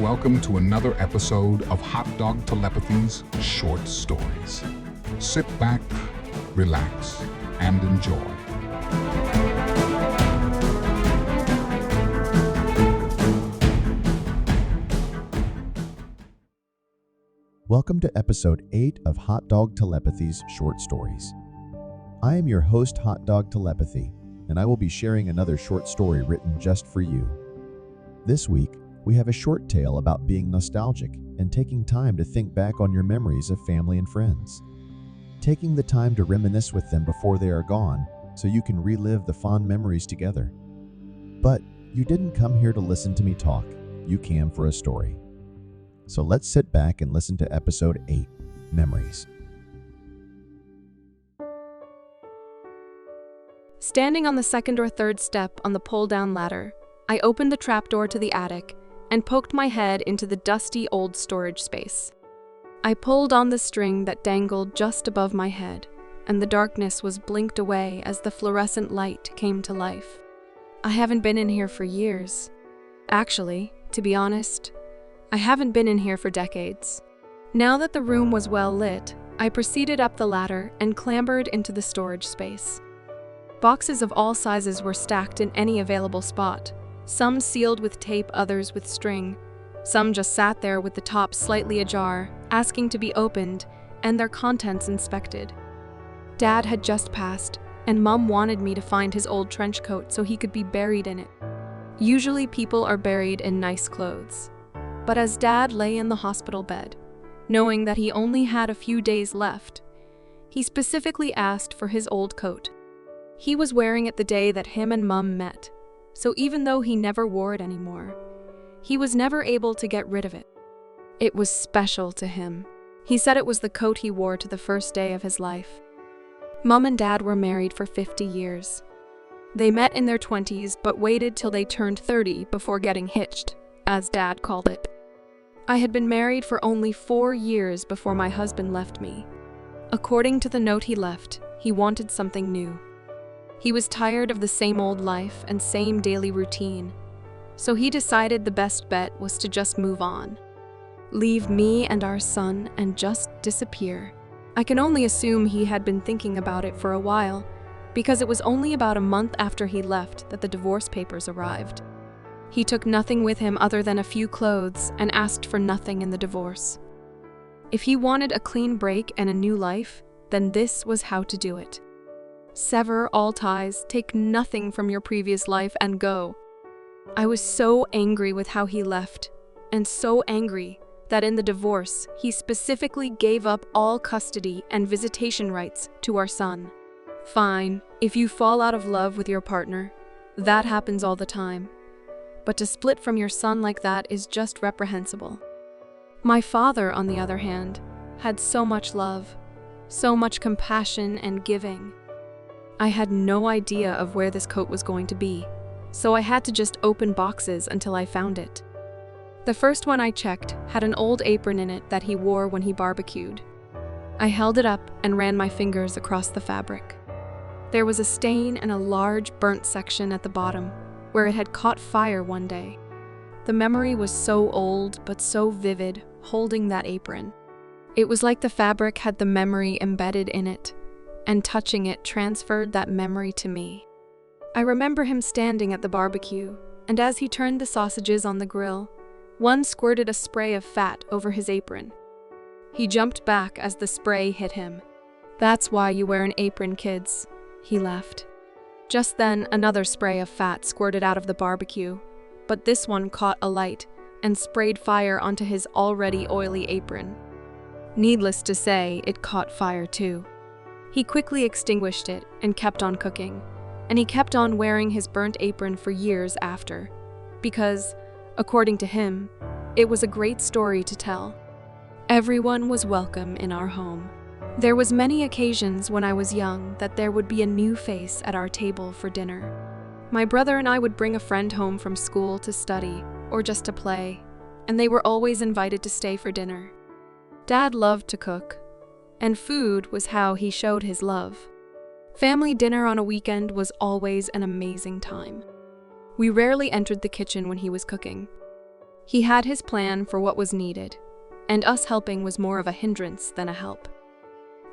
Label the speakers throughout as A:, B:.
A: welcome to another episode of Hot Dog Telepathy's Short Stories. Sit back, relax, and enjoy.
B: Welcome to episode 8 of Hot Dog Telepathy's Short Stories. I am your host, Hot Dog Telepathy, and I will be sharing another short story written just for you. This week, we have a short tale about being nostalgic and taking time to think back on your memories of family and friends. Taking the time to reminisce with them before they are gone so you can relive the fond memories together. But you didn't come here to listen to me talk, you came for a story. So let's sit back and listen to episode 8, Memories.
C: Standing on the second or third step on the pull-down ladder, I opened the trapdoor to the attic and poked my head into the dusty old storage space. I pulled on the string that dangled just above my head, and the darkness was blinked away as the fluorescent light came to life. I haven't been in here for years. Actually, to be honest, I haven't been in here for decades. Now that the room was well lit, I proceeded up the ladder and clambered into the storage space. Boxes of all sizes were stacked in any available spot, some sealed with tape, others with string. Some just sat there with the top slightly ajar, asking to be opened and their contents inspected. Dad had just passed, and Mum wanted me to find his old trench coat so he could be buried in it. Usually people are buried in nice clothes. But as Dad lay in the hospital bed, knowing that he only had a few days left, he specifically asked for his old coat. He was wearing it the day that him and Mum met, so even though he never wore it anymore, he was never able to get rid of it. It was special to him. He said it was the coat he wore to the first day of his life. Mum and Dad were married for 50 years. They met in their 20s but waited till they turned 30 before getting hitched, as Dad called it. I had been married for only 4 years before my husband left me. According to the note he left, he wanted something new. He was tired of the same old life and same daily routine, so he decided the best bet was to just move on. Leave me and our son and just disappear. I can only assume he had been thinking about it for a while, because it was only about a month after he left that the divorce papers arrived. He took nothing with him other than a few clothes and asked for nothing in the divorce. If he wanted a clean break and a new life, then this was how to do it. Sever all ties, take nothing from your previous life, and go. I was so angry with how he left, and so angry that in the divorce, he specifically gave up all custody and visitation rights to our son. Fine, if you fall out of love with your partner, that happens all the time. But to split from your son like that is just reprehensible. My father, on the other hand, had so much love, so much compassion and giving. I had no idea of where this coat was going to be, so I had to just open boxes until I found it. The first one I checked had an old apron in it that he wore when he barbecued. I held it up and ran my fingers across the fabric. There was a stain and a large burnt section at the bottom, where it had caught fire one day. The memory was so old but so vivid, holding that apron. It was like the fabric had the memory embedded in it, and touching it transferred that memory to me. I remember him standing at the barbecue, and as he turned the sausages on the grill, one squirted a spray of fat over his apron. He jumped back as the spray hit him. "That's why you wear an apron, kids," he laughed. Just then, another spray of fat squirted out of the barbecue, but this one caught alight and sprayed fire onto his already oily apron. Needless to say, it caught fire too. He quickly extinguished it and kept on cooking, and he kept on wearing his burnt apron for years after, because, according to him, it was a great story to tell. Everyone was welcome in our home. There was many occasions when I was young that there would be a new face at our table for dinner. My brother and I would bring a friend home from school to study or just to play, and they were always invited to stay for dinner. Dad loved to cook, and food was how he showed his love. Family dinner on a weekend was always an amazing time. We rarely entered the kitchen when he was cooking. He had his plan for what was needed, and us helping was more of a hindrance than a help.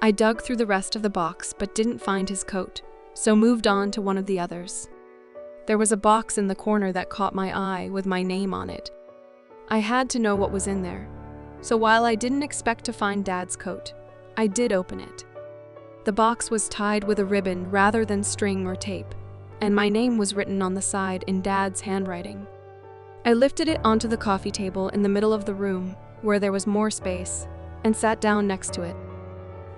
C: I dug through the rest of the box but didn't find his coat, so moved on to one of the others. There was a box in the corner that caught my eye with my name on it. I had to know what was in there, so while I didn't expect to find Dad's coat, I did open it. The box was tied with a ribbon rather than string or tape, and my name was written on the side in Dad's handwriting. I lifted it onto the coffee table in the middle of the room, where there was more space, and sat down next to it.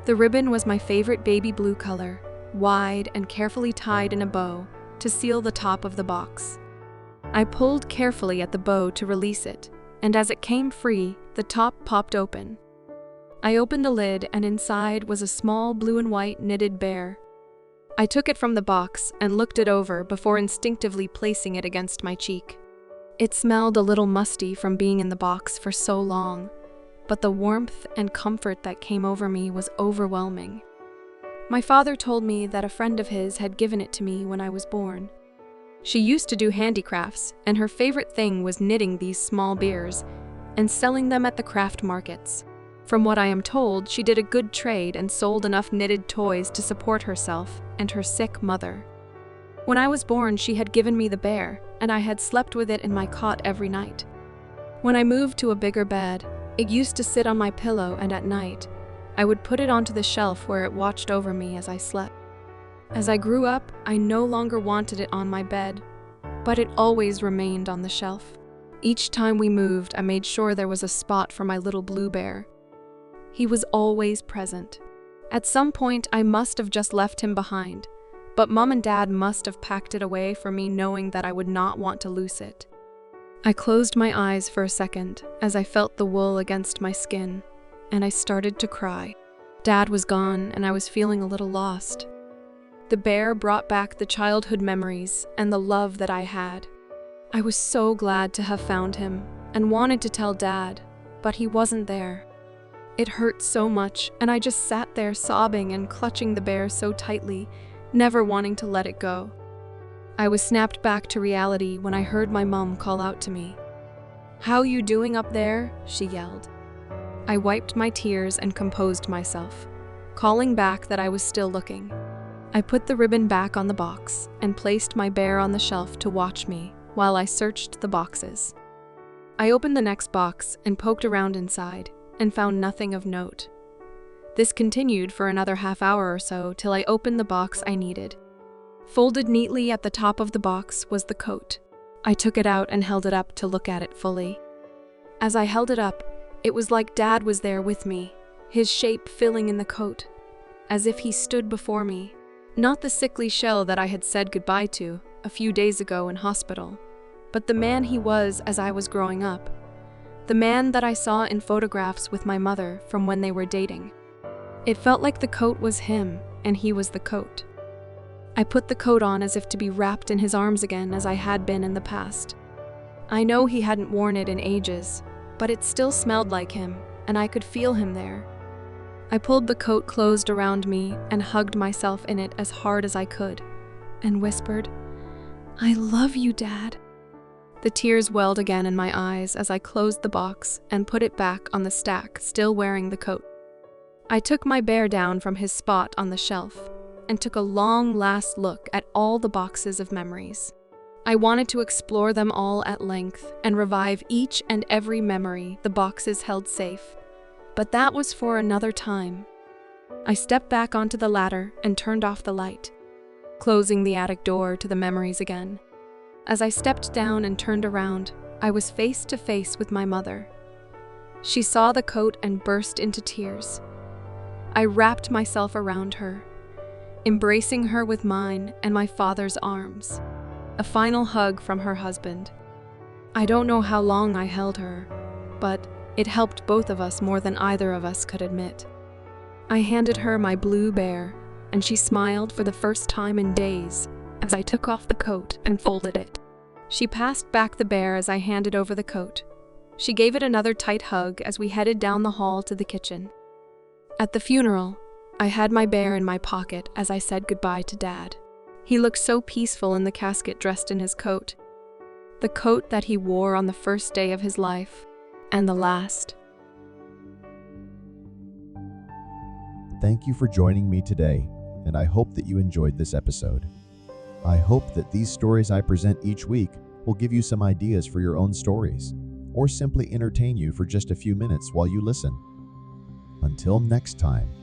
C: The ribbon was my favorite baby blue color, wide and carefully tied in a bow to seal the top of the box. I pulled carefully at the bow to release it, and as it came free, the top popped open. I opened the lid, and inside was a small blue and white knitted bear. I took it from the box and looked it over before instinctively placing it against my cheek. It smelled a little musty from being in the box for so long, but the warmth and comfort that came over me was overwhelming. My father told me that a friend of his had given it to me when I was born. She used to do handicrafts, and her favorite thing was knitting these small bears and selling them at the craft markets. From what I am told, she did a good trade and sold enough knitted toys to support herself and her sick mother. When I was born, she had given me the bear, and I had slept with it in my cot every night. When I moved to a bigger bed, it used to sit on my pillow, and at night, I would put it onto the shelf where it watched over me as I slept. As I grew up, I no longer wanted it on my bed, but it always remained on the shelf. Each time we moved, I made sure there was a spot for my little blue bear. He was always present. At some point, I must have just left him behind, but Mom and Dad must have packed it away for me, knowing that I would not want to lose it. I closed my eyes for a second as I felt the wool against my skin, and I started to cry. Dad was gone, and I was feeling a little lost. The bear brought back the childhood memories and the love that I had. I was so glad to have found him and wanted to tell Dad, but he wasn't there. It hurt so much, and I just sat there sobbing and clutching the bear so tightly, never wanting to let it go. I was snapped back to reality when I heard my mom call out to me. "How you doing up there?" she yelled. I wiped my tears and composed myself, calling back that I was still looking. I put the ribbon back on the box and placed my bear on the shelf to watch me while I searched the boxes. I opened the next box and poked around inside and found nothing of note. This continued for another half hour or so till I opened the box I needed. Folded neatly at the top of the box was the coat. I took it out and held it up to look at it fully. As I held it up, it was like Dad was there with me, his shape filling in the coat, as if he stood before me. Not the sickly shell that I had said goodbye to a few days ago in hospital, but the man he was as I was growing up. The man that I saw in photographs with my mother from when they were dating. It felt like the coat was him, and he was the coat. I put the coat on as if to be wrapped in his arms again as I had been in the past. I know he hadn't worn it in ages, but it still smelled like him, and I could feel him there. I pulled the coat closed around me and hugged myself in it as hard as I could, and whispered, "I love you, Dad." The tears welled again in my eyes as I closed the box and put it back on the stack, still wearing the coat. I took my bear down from his spot on the shelf and took a long last look at all the boxes of memories. I wanted to explore them all at length and revive each and every memory the boxes held safe. But that was for another time. I stepped back onto the ladder and turned off the light, closing the attic door to the memories again. As I stepped down and turned around, I was face to face with my mother. She saw the coat and burst into tears. I wrapped myself around her, embracing her with mine and my father's arms. A final hug from her husband. I don't know how long I held her, but it helped both of us more than either of us could admit. I handed her my blue bear, and she smiled for the first time in days as I took off the coat and folded it. She passed back the bear as I handed over the coat. She gave it another tight hug as we headed down the hall to the kitchen. At the funeral, I had my bear in my pocket as I said goodbye to Dad. He looked so peaceful in the casket dressed in his coat. the coat that he wore on the first day of his life, and the last.
B: Thank you for joining me today, and I hope that you enjoyed this episode. I hope that these stories I present each week will give you some ideas for your own stories, or simply entertain you for just a few minutes while you listen. Until next time,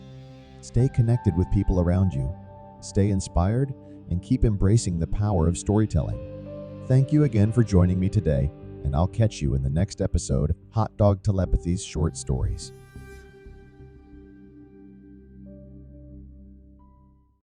B: stay connected with people around you, stay inspired, and keep embracing the power of storytelling. Thank you again for joining me today, and I'll catch you in the next episode of Hot Dog Telepathy's Short Stories.